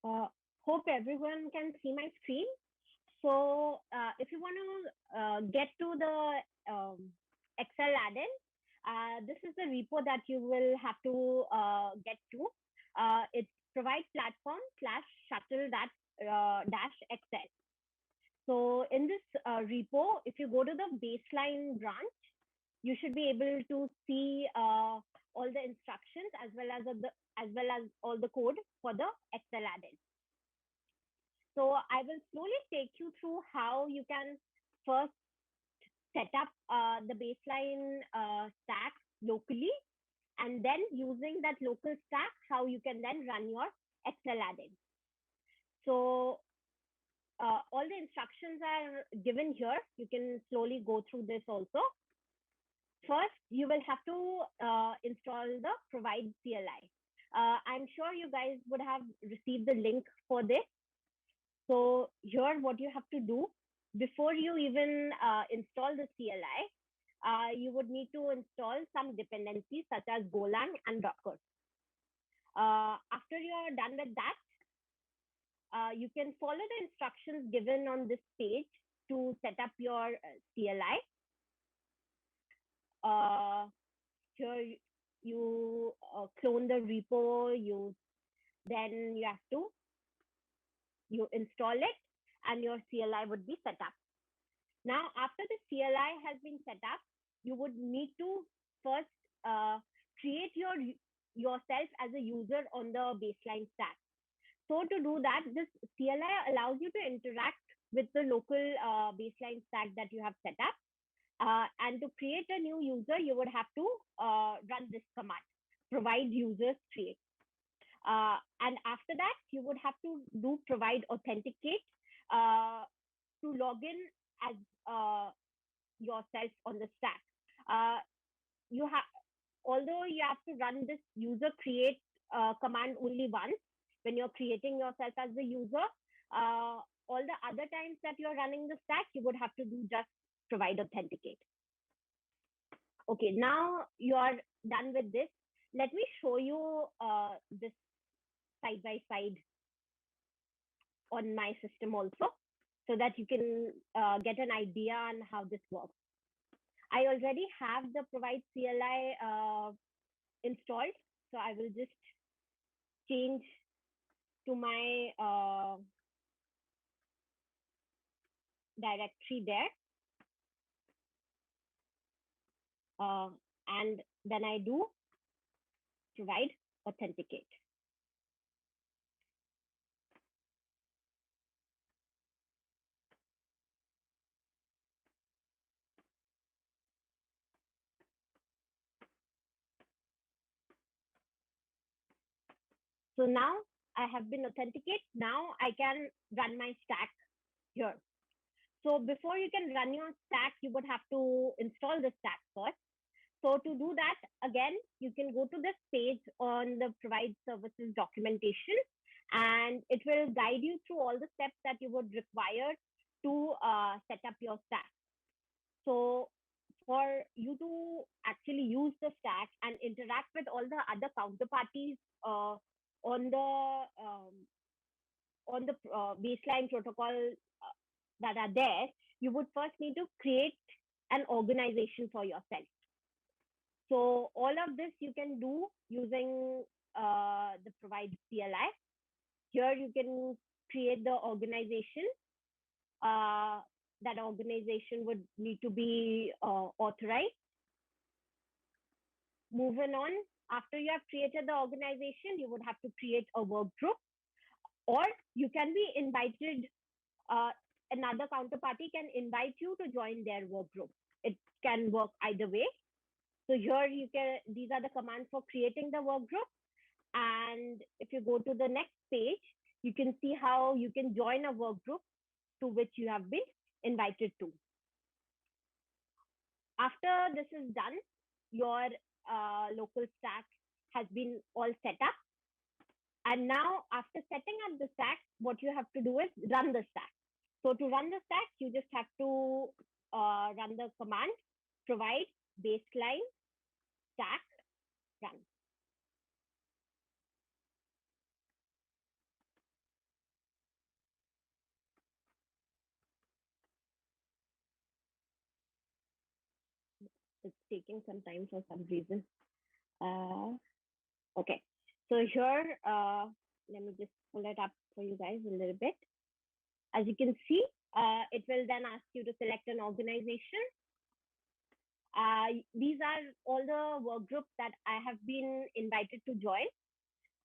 Uh, Hope everyone can see my screen. So if you want to get to the Excel add-in, this is the repo that you will have to get to. It's provide platform slash shuttle that dash Excel. So in this repo, if you go to the baseline branch, you should be able to see all the instructions as well as all the code for the Excel add-in. So I will slowly take you through how you can first set up the baseline stack locally, and then using that local stack, how you can then run your Excel add-in. So all the instructions are given here. You can slowly go through this also. First, you will have to install the provide CLI. I'm sure you guys would have received the link for this. So here, what you have to do before you even install the CLI, you would need to install some dependencies such as Golang and Docker. After you're done with that, you can follow the instructions given on this page to set up your CLI. Here you clone the repo, then you have to install it, and your CLI would be set up. Now, after the CLI has been set up, you would need to first create yourself as a user on the baseline stack. So to do that, this CLI allows you to interact with the local baseline stack that you have set up. And to create a new user, you would have to run this command, provide users create. And after that, you would have to do provide authenticate to log in as yourself on the stack. Although you have to run this user create command only once when you're creating yourself as the user, all the other times that you're running the stack, you would have to do just provide authenticate. Okay, now you're done with this. Let me show you this side by side on my system also, so that you can get an idea on how this works. I already have the provide CLI installed, so I will just change to my directory there. And then I do provide authenticate. So now I have been authenticated. Now I can run my stack here. So before you can run your stack, you would have to install the stack first. So to do that, again, you can go to this page on the provide services documentation, and it will guide you through all the steps that you would require to set up your stack. So for you to actually use the stack and interact with all the other counterparties on the baseline protocol that are there, you would first need to create an organization for yourself. So all of this you can do using the provide CLI. Here you can create the organization. That organization would need to be authorized. Moving on, after you have created the organization, you would have to create a work group, or you can be invited. Another counterparty can invite you to join their work group. It can work either way. So here these are the commands for creating the work group. And if you go to the next page, you can see how you can join a work group to which you have been invited to. After this is done, your local stack has been all set up. And now after setting up the stack, what you have to do is run the stack. So to run the stack, you just have to run the command, provide baseline stack run. It's taking some time for some reason. Okay. So here, let me just pull it up for you guys a little bit. As you can see, it will then ask you to select an organization. These are all the work groups that I have been invited to join.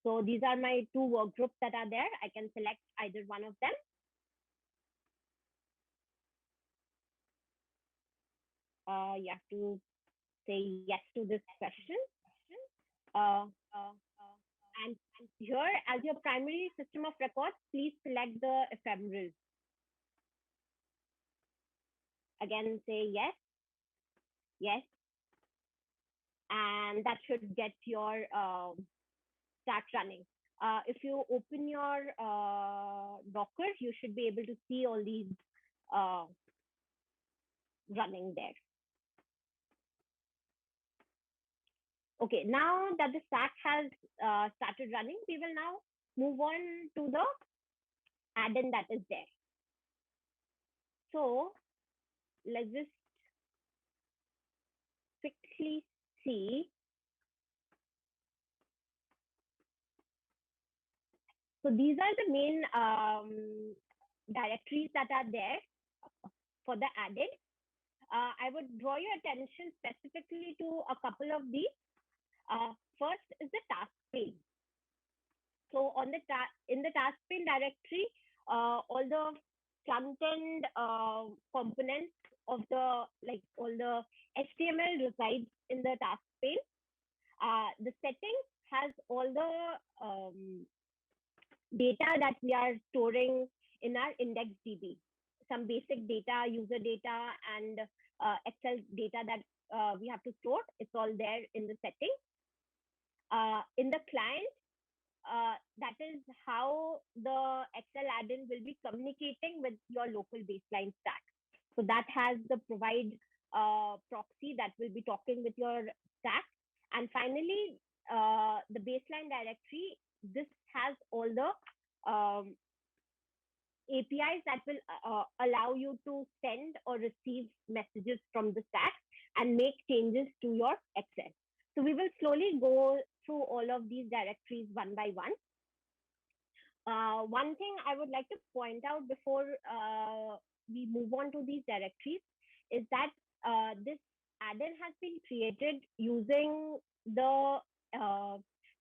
So these are my 2 work groups that are there. I can select either one of them. You have to say yes to this question. Uh, and here, as your primary system of records, please select the ephemeral. Again, say yes, yes, and that should get your start running. If you open your Docker, you should be able to see all these uh, running there. Okay, now that the stack has started running, we will now move on to the add-in that is there. So let's just quickly see. So these are the main directories that are there for the add-in. I would draw your attention specifically to a couple of these. First is the task pane. So on the in the task pane directory, all the front end components of the all the HTML resides in the task pane. The settings has all the data that we are storing in our IndexedDB. Some basic data, user data, and Excel data that we have to store. It's all there in the settings. In the client, that is how the Excel add-in will be communicating with your local baseline stack. So that has the provide proxy that will be talking with your stack. And finally, the baseline directory, this has all the APIs that will allow you to send or receive messages from the stack and make changes to your Excel. So we will slowly go through all of these directories one by one. One thing I would like to point out before we move on to these directories is that this add-in has been created using the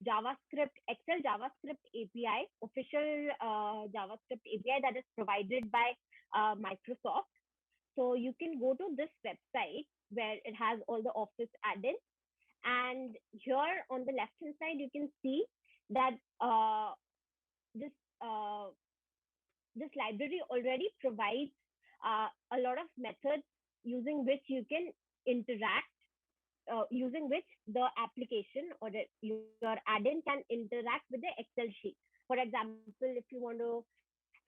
JavaScript, Excel JavaScript API, official JavaScript API that is provided by Microsoft. So you can go to this website where it has all the Office add-ins. And here on the left-hand side, you can see that this this library already provides a lot of methods using which you can interact, using which the application or your add-in can interact with the Excel sheet. For example, if you want to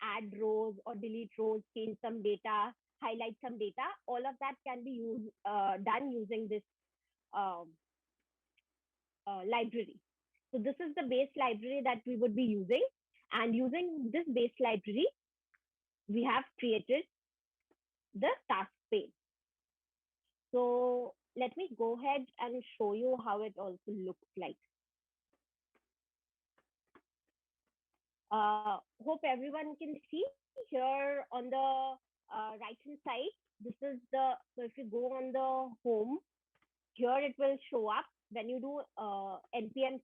add rows or delete rows, change some data, highlight some data, all of that can be done using this library. So this is the base library that we would be using. And using this base library, we have created the task pane. So let me go ahead and show you how it also looks like. Hope everyone can see here on the right hand side. This is the, so if you go on the home, here it will show up when you do npm,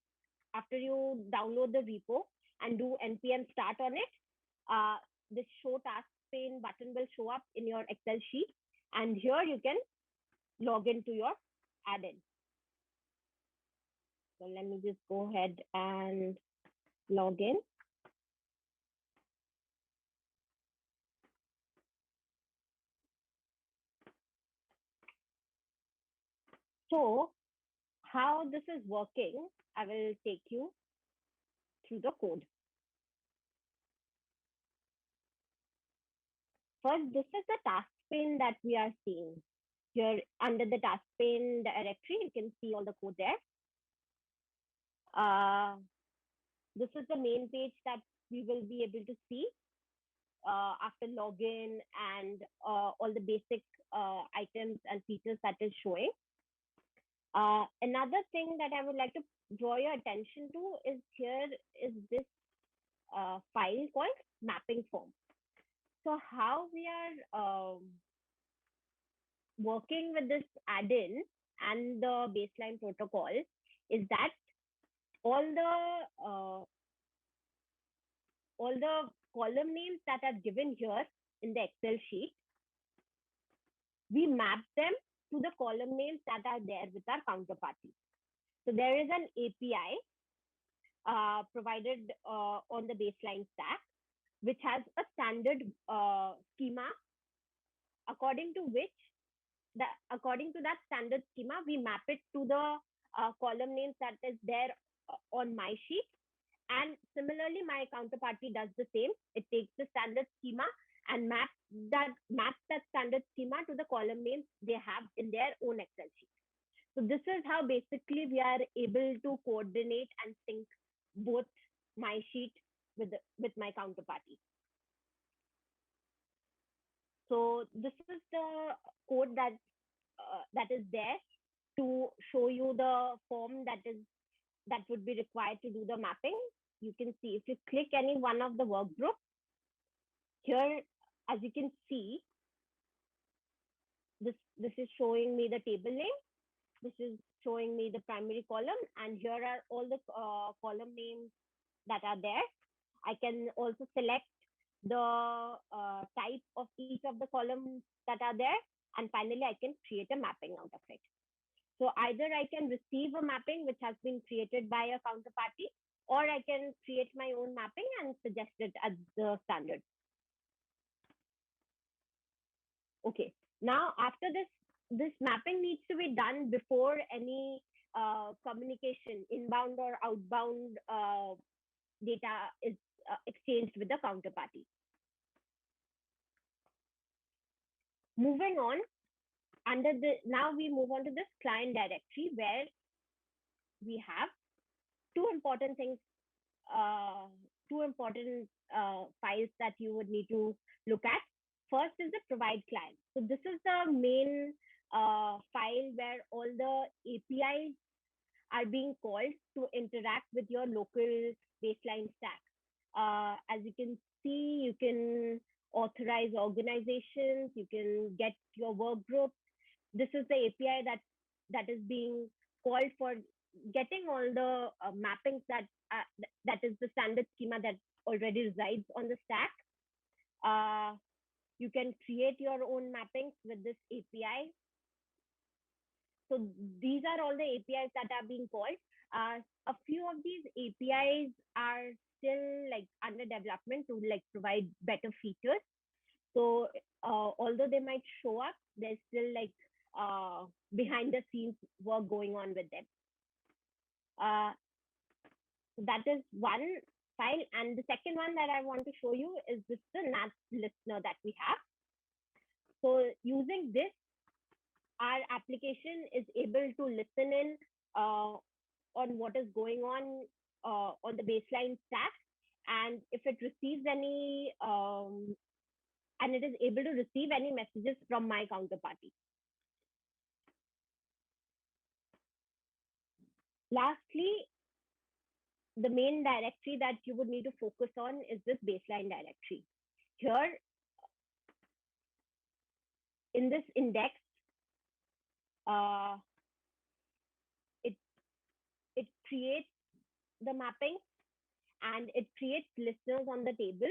after you download the repo and do npm start on it. This show task pane button will show up in your Excel sheet, and here you can log into your add-in. So let me just go ahead and log in. So how this is working, I will take you through the code. First, this is the task pane that we are seeing. Here under the task pane directory, you can see all the code there. This is the main page that we will be able to see after login and all the basic items and features that is showing. Another thing that I would like to draw your attention to is here is this file called mapping form. So how we are working with this add-in and the baseline protocol is that all the uh, all the column names that are given here in the Excel sheet, we map them to the column names that are there with our counterparty. So there is an API provided on the baseline stack, which has a standard schema according to which according to that standard schema, we map it to the column names that is there on my sheet. And similarly, my counterparty does the same. It takes the standard schema and maps that standard schema to the column names they have in their own Excel sheet. So this is how basically we are able to coordinate and sync both my sheet with my counterparty. So this is the code that is there to show you the form that would be required to do the mapping. You can see if you click any one of the work groups here, as you can see, this is showing me the table name. This is showing me the primary column, and here are all the column names that are there. I can also select the type of each of the columns that are there, and finally I can create a mapping out of it. So either I can receive a mapping which has been created by a counterparty, or I can create my own mapping and suggest it as the standard. Okay, now after this mapping needs to be done before any communication, inbound or outbound data is exchanged with the counterparty. Moving on, now we move on to this client directory where we have two important things, files that you would need to look at. First is the provide client. So this is the main file where all the APIs are being called to interact with your local baseline stack. As you can see, you can authorize organizations, you can get your work groups. This is the API that is being called for getting all the mappings that is the standard schema that already resides on the stack. You can create your own mappings with this API. So these are all the APIs that are being called. A few of these APIs are still like under development to like provide better features. So although they might show up, there's still like behind the scenes work going on with them. That is one file. And the second one that I want to show you is this the NAT listener that we have. So using this, our application is able to listen in on what is going on the baseline stack. And if it receives any, and it is able to receive any messages from my counterparty. Lastly, the main directory that you would need to focus on is this baseline directory. Here, in this index, it creates the mapping and it creates listeners on the table,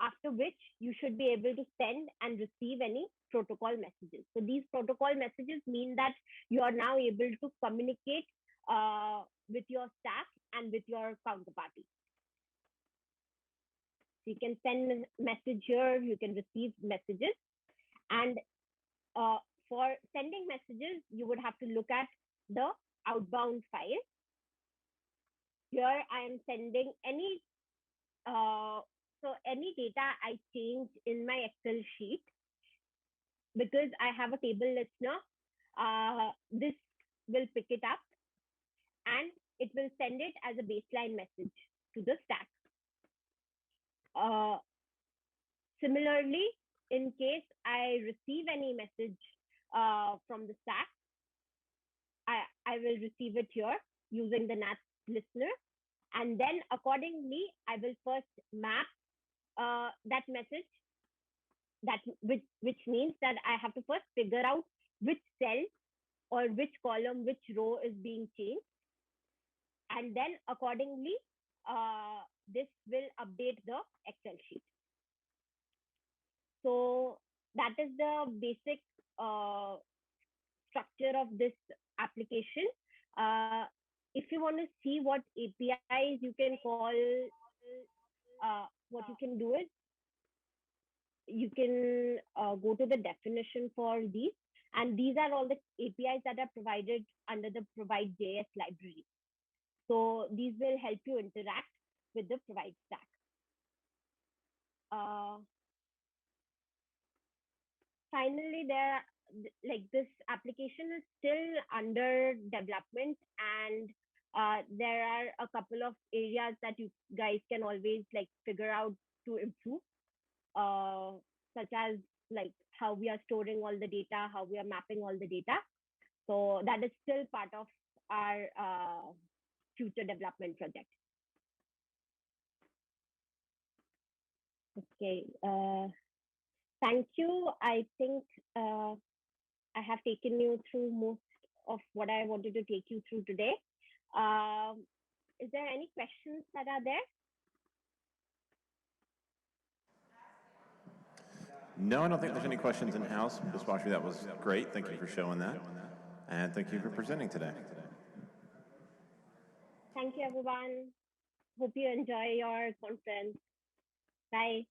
after which you should be able to send and receive any protocol messages. So these protocol messages mean that you are now able to communicate with your staff and with your counterparty. So you can send a message here, you can receive messages. And for sending messages, you would have to look at the outbound file. Here I am sending any data I change in my Excel sheet, because I have a table listener, this will pick it up and it will send it as a baseline message to the stack. Similarly, in case I receive any message from the stack, I will receive it here using the NAT listener. And then accordingly, I will first map that message, which means that I have to first figure out which cell or which column, which row is being changed. And then accordingly, this will update the Excel sheet. So that is the basic structure of this application. If you want to see what APIs you can call, what you can do is you can go to the definition for these. And these are all the APIs that are provided under the Provide.js library. So these will help you interact with the Provide stack. Finally, this application is still under development, and there are a couple of areas that you guys can always figure out to improve, such as how we are storing all the data, how we are mapping all the data. So that is still part of our future development project. Okay. Thank you. I think I have taken you through most of what I wanted to take you through today. Is there any questions that are there? No, I don't think there's any questions in-house. Biswasree, that was great. Thank you for showing that. And thank you for presenting today. Thank you, everyone. Hope you enjoy your conference. Bye.